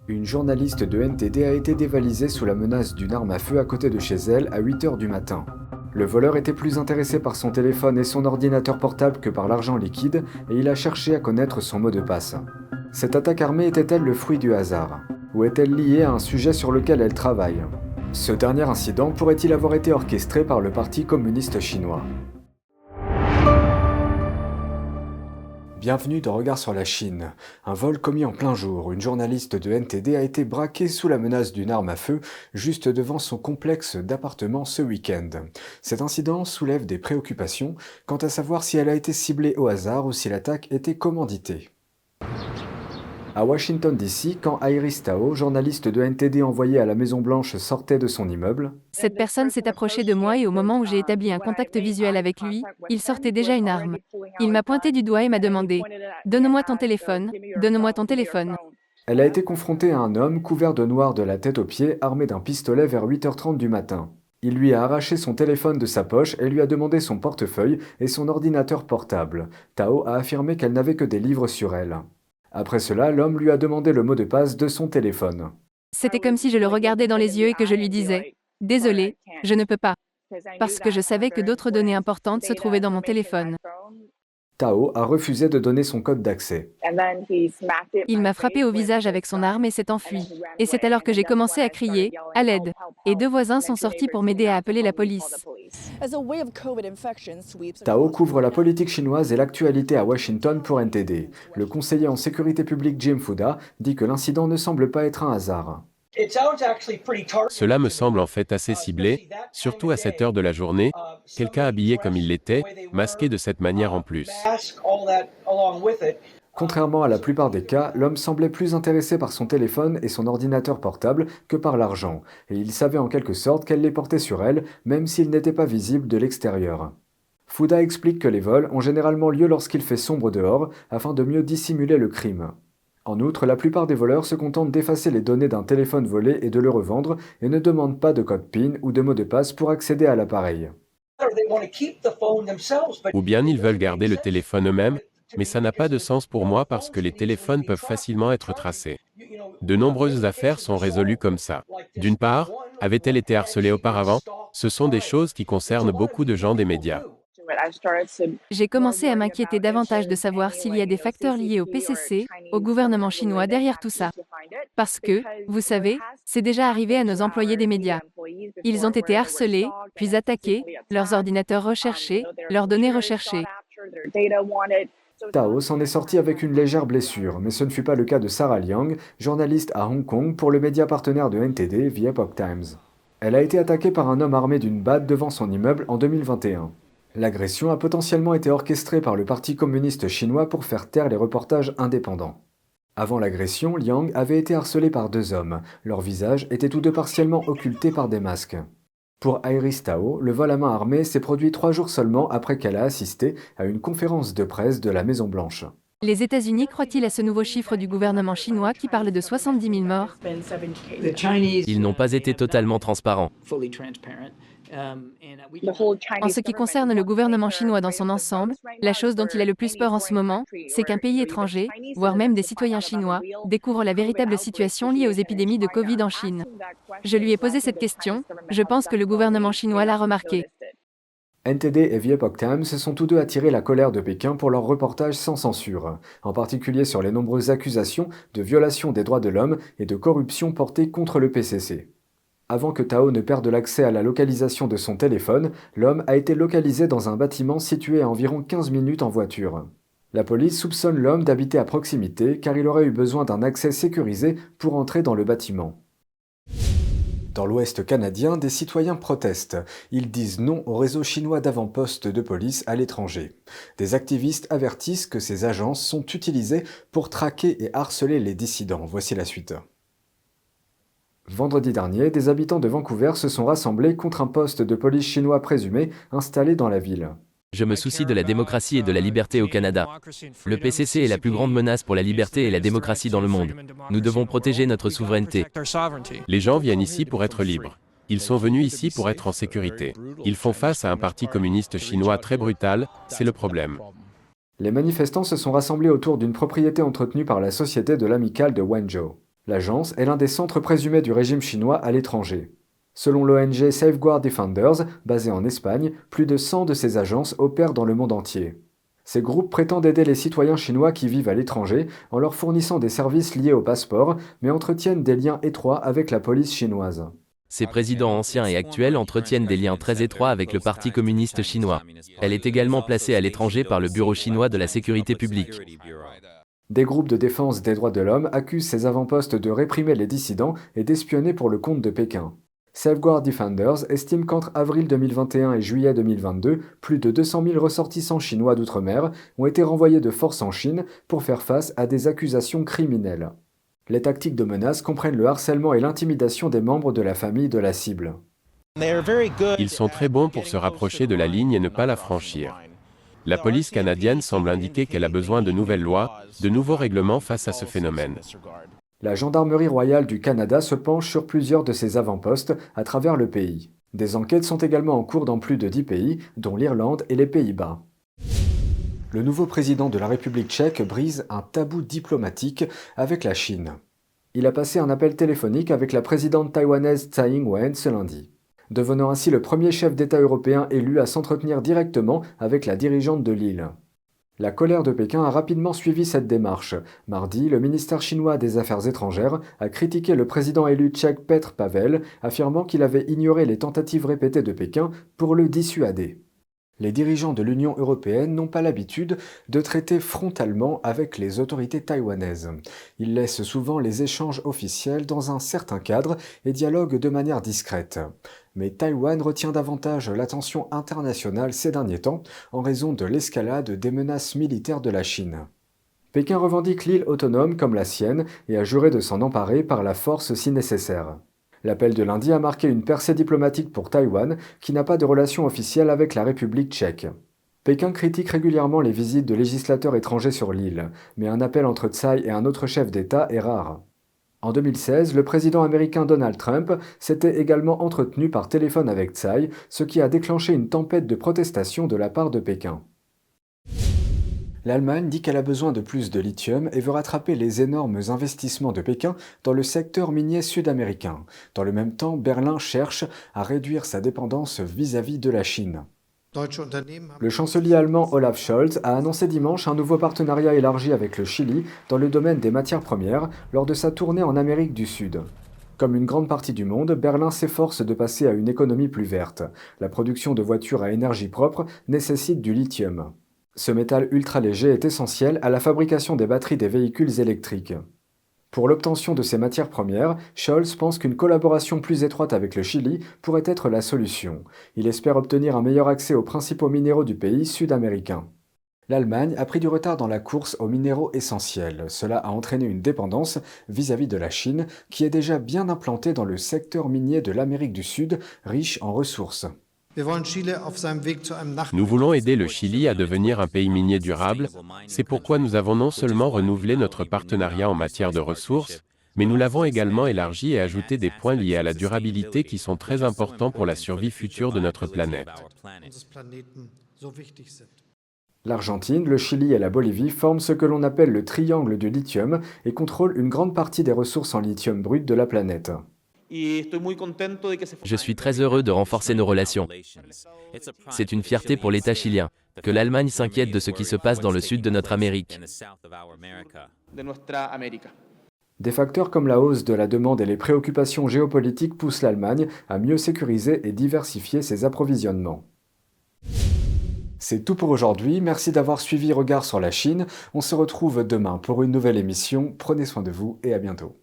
Une journaliste de NTD a été dévalisée sous la menace d'une arme à feu à côté de chez elle à 8 heures du matin. Le voleur était plus intéressé par son téléphone et son ordinateur portable que par l'argent liquide et il a cherché à connaître son mot de passe. Cette attaque armée était-elle le fruit du hasard? Ou est-elle liée à un sujet sur lequel elle travaille? Ce dernier incident pourrait-il avoir été orchestré par le Parti communiste chinois? Bienvenue dans Regard sur la Chine. Un vol commis en plein jour, une journaliste de NTD a été braquée sous la menace d'une arme à feu juste devant son complexe d'appartements ce week-end. Cet incident soulève des préoccupations quant à savoir si elle a été ciblée au hasard ou si l'attaque était commanditée. À Washington DC, quand Iris Tao, journaliste de NTD envoyée à la Maison-Blanche, sortait de son immeuble, Cette personne s'est approchée de moi et au moment où j'ai établi un contact visuel avec lui, il sortait déjà une arme. Il m'a pointé du doigt et m'a demandé « Donne-moi ton téléphone, donne-moi ton téléphone ». elle a été confrontée à un homme couvert de noir de la tête aux pieds, armé d'un pistolet vers 8h30 du matin. Il lui a arraché son téléphone de sa poche et lui a demandé son portefeuille et son ordinateur portable. Tao a affirmé qu'elle n'avait que des livres sur elle. Après cela, l'homme lui a demandé le mot de passe de son téléphone. C'était comme si je le regardais dans les yeux et que je lui disais « Désolé, je ne peux pas », parce que je savais que d'autres données importantes se trouvaient dans mon téléphone. Tao a refusé de donner son code d'accès. Il m'a frappé au visage avec son arme et s'est enfui. Et c'est alors que j'ai commencé à crier « À l'aide !» Et deux voisins sont sortis pour m'aider à appeler la police. Tao couvre la politique chinoise et l'actualité à Washington pour NTD. Le conseiller en sécurité publique Jim Fuda dit que l'incident ne semble pas être un hasard. Cela me semble en fait assez ciblé, surtout à cette heure de la journée, quelqu'un habillé comme il l'était, masqué de cette manière en plus. Contrairement à la plupart des cas, l'homme semblait plus intéressé par son téléphone et son ordinateur portable que par l'argent, et il savait en quelque sorte qu'elle les portait sur elle, même s'ils n'étaient pas visibles de l'extérieur. Fuda explique que les vols ont généralement lieu lorsqu'il fait sombre dehors, afin de mieux dissimuler le crime. En outre, la plupart des voleurs se contentent d'effacer les données d'un téléphone volé et de le revendre, et ne demandent pas de code PIN ou de mot de passe pour accéder à l'appareil. Ou bien ils veulent garder le téléphone eux-mêmes, mais ça n'a pas de sens pour moi parce que les téléphones peuvent facilement être tracés. De nombreuses affaires sont résolues comme ça. D'une part, avait-elle été harcelée auparavant? Ce sont des choses qui concernent beaucoup de gens des médias. J'ai commencé à m'inquiéter davantage de savoir s'il y a des facteurs liés au PCC, au gouvernement chinois derrière tout ça. Parce que, vous savez, c'est déjà arrivé à nos employés des médias. Ils ont été harcelés, puis attaqués, leurs ordinateurs recherchés, leurs données recherchées. Tao s'en est sorti avec une légère blessure, mais ce ne fut pas le cas de Sarah Liang, journaliste à Hong Kong pour le média partenaire de NTD, The Epoch Times. Elle a été attaquée par un homme armé d'une batte devant son immeuble en 2021. L'agression a potentiellement été orchestrée par le Parti communiste chinois pour faire taire les reportages indépendants. Avant l'agression, Liang avait été harcelée par deux hommes. Leurs visages étaient tous deux partiellement occultés par des masques. Pour Iris Tao, le vol à main armée s'est produit 3 jours seulement après qu'elle a assisté à une conférence de presse de la Maison-Blanche. Les États-Unis croient-ils à ce nouveau chiffre du gouvernement chinois qui parle de 70 000 morts? Ils n'ont pas été totalement transparents. En ce qui concerne le gouvernement chinois dans son ensemble, la chose dont il a le plus peur en ce moment, c'est qu'un pays étranger, voire même des citoyens chinois, découvrent la véritable situation liée aux épidémies de Covid en Chine. Je lui ai posé cette question, je pense que le gouvernement chinois l'a remarqué. NTD et The Epoch Times se sont tous deux attirés la colère de Pékin pour leurs reportages sans censure, en particulier sur les nombreuses accusations de violation des droits de l'homme et de corruption portées contre le PCC. Avant que Tao ne perde l'accès à la localisation de son téléphone, l'homme a été localisé dans un bâtiment situé à environ 15 minutes en voiture. La police soupçonne l'homme d'habiter à proximité car il aurait eu besoin d'un accès sécurisé pour entrer dans le bâtiment. Dans l'Ouest canadien, des citoyens protestent. Ils disent non au réseau chinois d'avant-postes de police à l'étranger. Des activistes avertissent que ces agences sont utilisées pour traquer et harceler les dissidents. Voici la suite. Vendredi dernier, des habitants de Vancouver se sont rassemblés contre un poste de police chinois présumé installé dans la ville. Je me soucie de la démocratie et de la liberté au Canada. Le PCC est la plus grande menace pour la liberté et la démocratie dans le monde. Nous devons protéger notre souveraineté. Les gens viennent ici pour être libres. Ils sont venus ici pour être en sécurité. Ils font face à un parti communiste chinois très brutal, c'est le problème. Les manifestants se sont rassemblés autour d'une propriété entretenue par la société de l'amicale de Wenzhou. L'agence est l'un des centres présumés du régime chinois à l'étranger. Selon l'ONG Safeguard Defenders, basée en Espagne, plus de 100 de ces agences opèrent dans le monde entier. Ces groupes prétendent aider les citoyens chinois qui vivent à l'étranger en leur fournissant des services liés au passeport, mais entretiennent des liens étroits avec la police chinoise. Ces présidents anciens et actuels entretiennent des liens très étroits avec le Parti communiste chinois. Elle est également placée à l'étranger par le Bureau chinois de la sécurité publique. Des groupes de défense des droits de l'homme accusent ces avant-postes de réprimer les dissidents et d'espionner pour le compte de Pékin. Safeguard Defenders estime qu'entre avril 2021 et juillet 2022, plus de 200 000 ressortissants chinois d'outre-mer ont été renvoyés de force en Chine pour faire face à des accusations criminelles. Les tactiques de menace comprennent le harcèlement et l'intimidation des membres de la famille de la cible. Ils sont très bons pour se rapprocher de la ligne et ne pas la franchir. La police canadienne semble indiquer qu'elle a besoin de nouvelles lois, de nouveaux règlements face à ce phénomène. La Gendarmerie royale du Canada se penche sur plusieurs de ces avant-postes à travers le pays. Des enquêtes sont également en cours dans plus de 10 pays, dont l'Irlande et les Pays-Bas. Le nouveau président de la République tchèque brise un tabou diplomatique avec la Chine. Il a passé un appel téléphonique avec la présidente taïwanaise Tsai Ing-wen ce lundi, devenant ainsi le premier chef d'État européen élu à s'entretenir directement avec la dirigeante de l'île. La colère de Pékin a rapidement suivi cette démarche. Mardi, le ministère chinois des Affaires étrangères a critiqué le président élu tchèque Petr Pavel, affirmant qu'il avait ignoré les tentatives répétées de Pékin pour le dissuader. Les dirigeants de l'Union européenne n'ont pas l'habitude de traiter frontalement avec les autorités taïwanaises. Ils laissent souvent les échanges officiels dans un certain cadre et dialoguent de manière discrète. Mais Taïwan retient davantage l'attention internationale ces derniers temps en raison de l'escalade des menaces militaires de la Chine. Pékin revendique l'île autonome comme la sienne et a juré de s'en emparer par la force si nécessaire. L'appel de lundi a marqué une percée diplomatique pour Taïwan, qui n'a pas de relation officielle avec la République tchèque. Pékin critique régulièrement les visites de législateurs étrangers sur l'île, mais un appel entre Tsai et un autre chef d'État est rare. En 2016, le président américain Donald Trump s'était également entretenu par téléphone avec Tsai, ce qui a déclenché une tempête de protestations de la part de Pékin. L'Allemagne dit qu'elle a besoin de plus de lithium et veut rattraper les énormes investissements de Pékin dans le secteur minier sud-américain. Dans le même temps, Berlin cherche à réduire sa dépendance vis-à-vis de la Chine. Le chancelier allemand Olaf Scholz a annoncé dimanche un nouveau partenariat élargi avec le Chili dans le domaine des matières premières lors de sa tournée en Amérique du Sud. Comme une grande partie du monde, Berlin s'efforce de passer à une économie plus verte. La production de voitures à énergie propre nécessite du lithium. Ce métal ultra léger est essentiel à la fabrication des batteries des véhicules électriques. Pour l'obtention de ces matières premières, Scholz pense qu'une collaboration plus étroite avec le Chili pourrait être la solution. Il espère obtenir un meilleur accès aux principaux minéraux du pays sud-américain. L'Allemagne a pris du retard dans la course aux minéraux essentiels. Cela a entraîné une dépendance vis-à-vis de la Chine, qui est déjà bien implantée dans le secteur minier de l'Amérique du Sud, riche en ressources. Nous voulons aider le Chili à devenir un pays minier durable, c'est pourquoi nous avons non seulement renouvelé notre partenariat en matière de ressources, mais nous l'avons également élargi et ajouté des points liés à la durabilité qui sont très importants pour la survie future de notre planète. L'Argentine, le Chili et la Bolivie forment ce que l'on appelle le triangle du lithium et contrôlent une grande partie des ressources en lithium brut de la planète. Je suis très heureux de renforcer nos relations. C'est une fierté pour l'État chilien, que l'Allemagne s'inquiète de ce qui se passe dans le sud de notre Amérique. Des facteurs comme la hausse de la demande et les préoccupations géopolitiques poussent l'Allemagne à mieux sécuriser et diversifier ses approvisionnements. C'est tout pour aujourd'hui, merci d'avoir suivi Regard sur la Chine. On se retrouve demain pour une nouvelle émission. Prenez soin de vous et à bientôt.